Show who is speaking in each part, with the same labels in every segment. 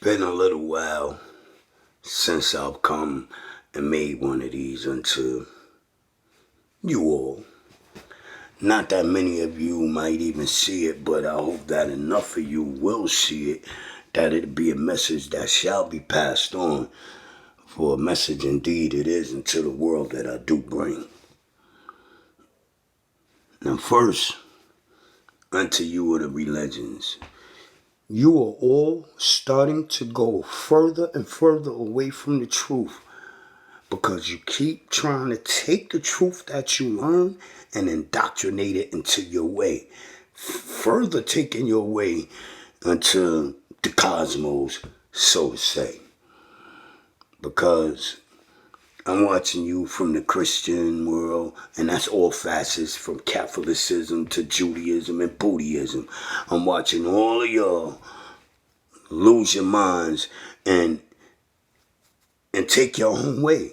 Speaker 1: been a little while since I've come and made one of these unto you all. Not that many of you might even see it, but I hope that enough of you will see it, that it be a message that shall be passed on. For a message indeed it is into the world that I do bring. Now first, unto you are the religions. You are all starting to go further and further away from the truth because you keep trying to take the truth that you learn and indoctrinate it into your way. Further taking your way into the cosmos, so to say. Because I'm watching you from the Christian world, and that's all facets from Catholicism to Judaism and Buddhism. I'm watching all of y'all lose your minds and take your own way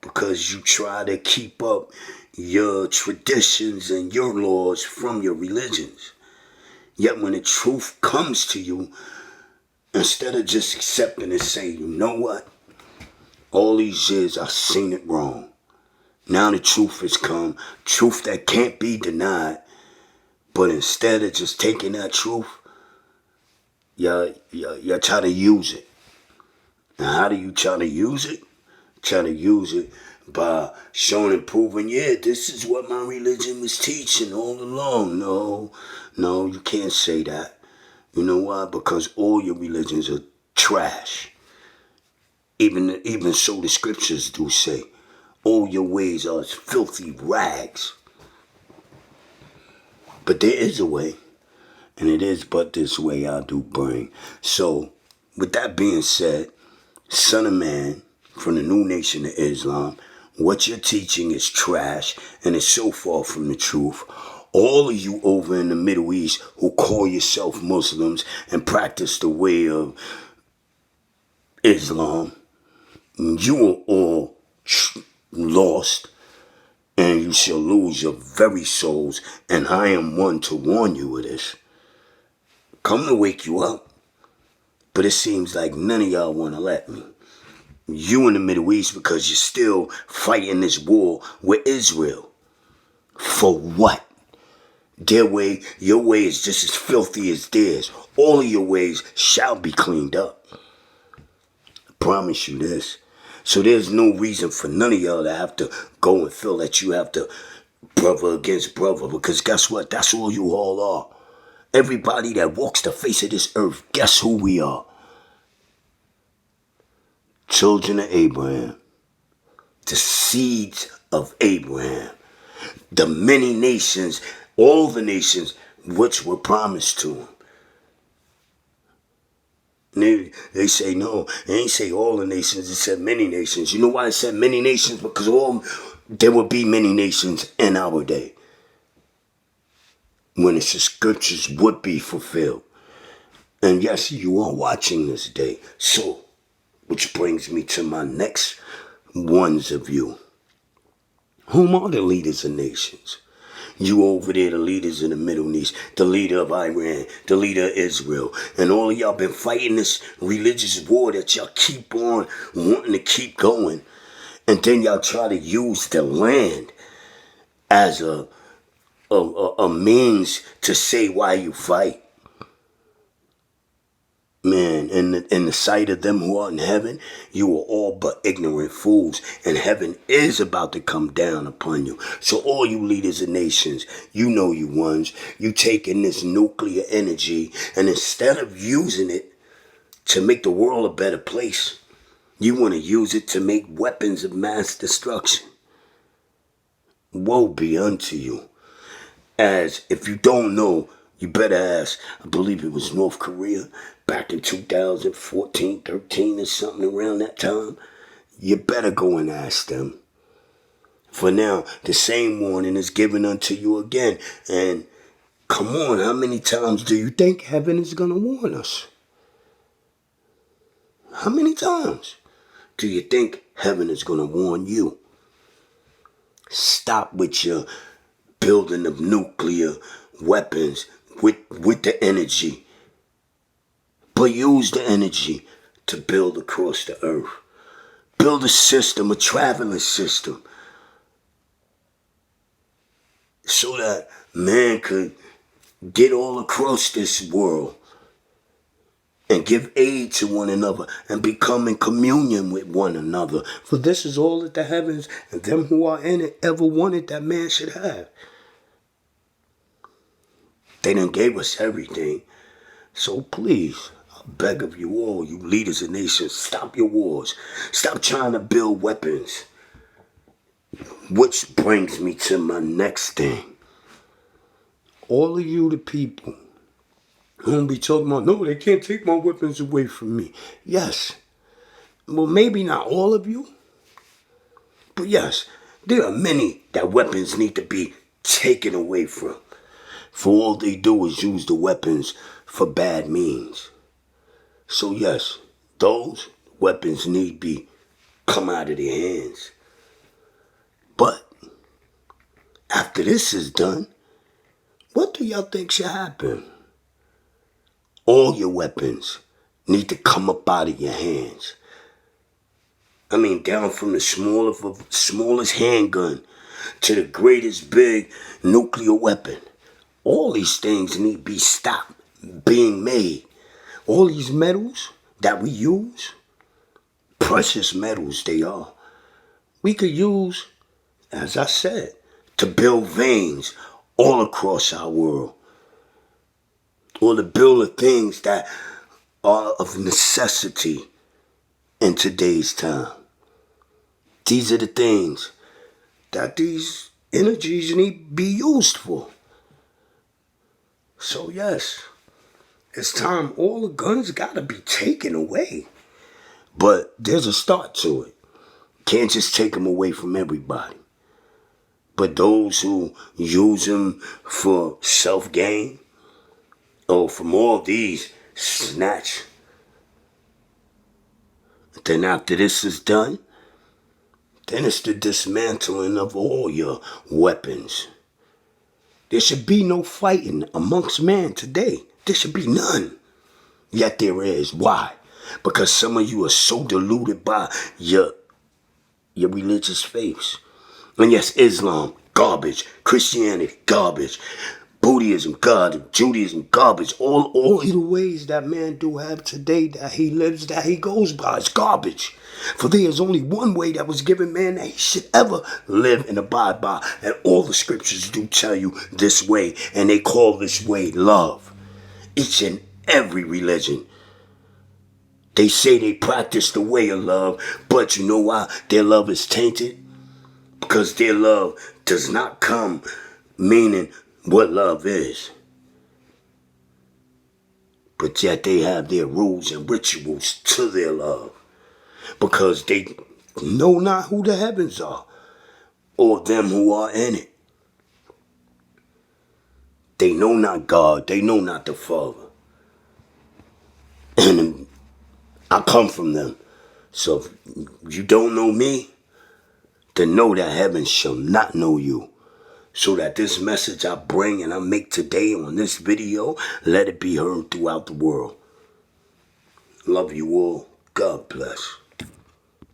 Speaker 1: because you try to keep up your traditions and your laws from your religions. Yet when the truth comes to you, instead of just accepting and saying, you know what? All these years I've seen it wrong. Now the truth has come, truth that can't be denied. But instead of just taking that truth, you try to use it. Now how do you try to use it? Try to use it by showing and proving, yeah, this is what my religion was teaching all along. No, you can't say that. You know why? Because all your religions are trash. Even so the scriptures do say, all your ways are as filthy rags. But there is a way, and it is but this way I do bring. So, with that being said, Son of Man, from the new nation of Islam, what you're teaching is trash, and it's so far from the truth. All of you over in the Middle East who call yourself Muslims and practice the way of Islam, you are all lost, and you shall lose your very souls, and I am one to warn you of this. Come to wake you up, but it seems like none of y'all want to let me. You in the Middle East because you're still fighting this war with Israel. For what? Their way, your way is just as filthy as theirs. All of your ways shall be cleaned up. I promise you this. So there's no reason for none of y'all to have to go and feel that you have to brother against brother. Because guess what? That's all you all are. Everybody that walks the face of this earth, guess who we are? Children of Abraham. The seeds of Abraham. The many nations, all the nations which were promised to him. They say no, they ain't say all the nations, it said many nations. You know why it said many nations? Because there will be many nations in our day. When the scriptures would be fulfilled. And yes, you are watching this day. So, which brings me to my next ones of you. Whom are the leaders of nations? You over there, the leaders in the Middle East, the leader of Iran, the leader of Israel, and all of y'all been fighting this religious war that y'all keep on wanting to keep going. And then y'all try to use the land as a means to say why you fight. Man, in the sight of them who are in heaven, you are all but ignorant fools, and heaven is about to come down upon you. So all you leaders of nations, you know you ones, you taking this nuclear energy, and instead of using it to make the world a better place, you want to use it to make weapons of mass destruction. Woe be unto you. As if you don't know, you better ask, I believe it was North Korea, back in 2014, 13 or something around that time. You better go and ask them. For now, the same warning is given unto you again. And come on, how many times do you think heaven is going to warn us? How many times do you think heaven is going to warn you? Stop with your building of nuclear weapons with the energy. But use the energy to build across the earth. Build a system, a traveling system, so that man could get all across this world and give aid to one another and become in communion with one another. For this is all that the heavens and them who are in it ever wanted that man should have. They done gave us everything. So please, I beg of you all, you leaders of nations, stop your wars. Stop trying to build weapons. Which brings me to my next thing. All of you, the people, who be talking about, no, they can't take my weapons away from me. Yes. Well, maybe not all of you. But yes, there are many that weapons need to be taken away from. For all they do is use the weapons for bad means. So yes, those weapons need be come out of their hands. But after this is done, what do y'all think should happen? All your weapons need to come up out of your hands. I mean, down from the smallest handgun to the greatest big nuclear weapon. All these things need to be stopped being made. All these metals that we use, precious metals they are, we could use, as I said, to build veins all across our world. Or to build the things that are of necessity in today's time. These are the things that these energies need to be used for. So yes, it's time all the guns gotta be taken away. But there's a start to it. Can't just take them away from everybody. But those who use them for self-gain, or from all these, snatch. Then after this is done, then it's the dismantling of all your weapons. There should be no fighting amongst man today. There should be none. Yet there is. Why? Because some of you are so deluded by your religious faiths. And yes, Islam, garbage. Christianity, garbage. Buddhism, God, Judaism, garbage. All the ways that man do have today that he lives, that he goes by, is garbage. For there is only one way that was given man that he should ever live and abide by. And all the scriptures do tell you this way. And they call this way love. Each and every religion. They say they practice the way of love. But you know why their love is tainted? Because their love does not come meaning what love is. But yet they have their rules and rituals to their love. Because they know not who the heavens are, or them who are in it. They know not God, they know not the Father. And I come from them. So if you don't know me, then know that heaven shall not know you. So that this message I bring and I make today on this video, let it be heard throughout the world. Love you all. God bless.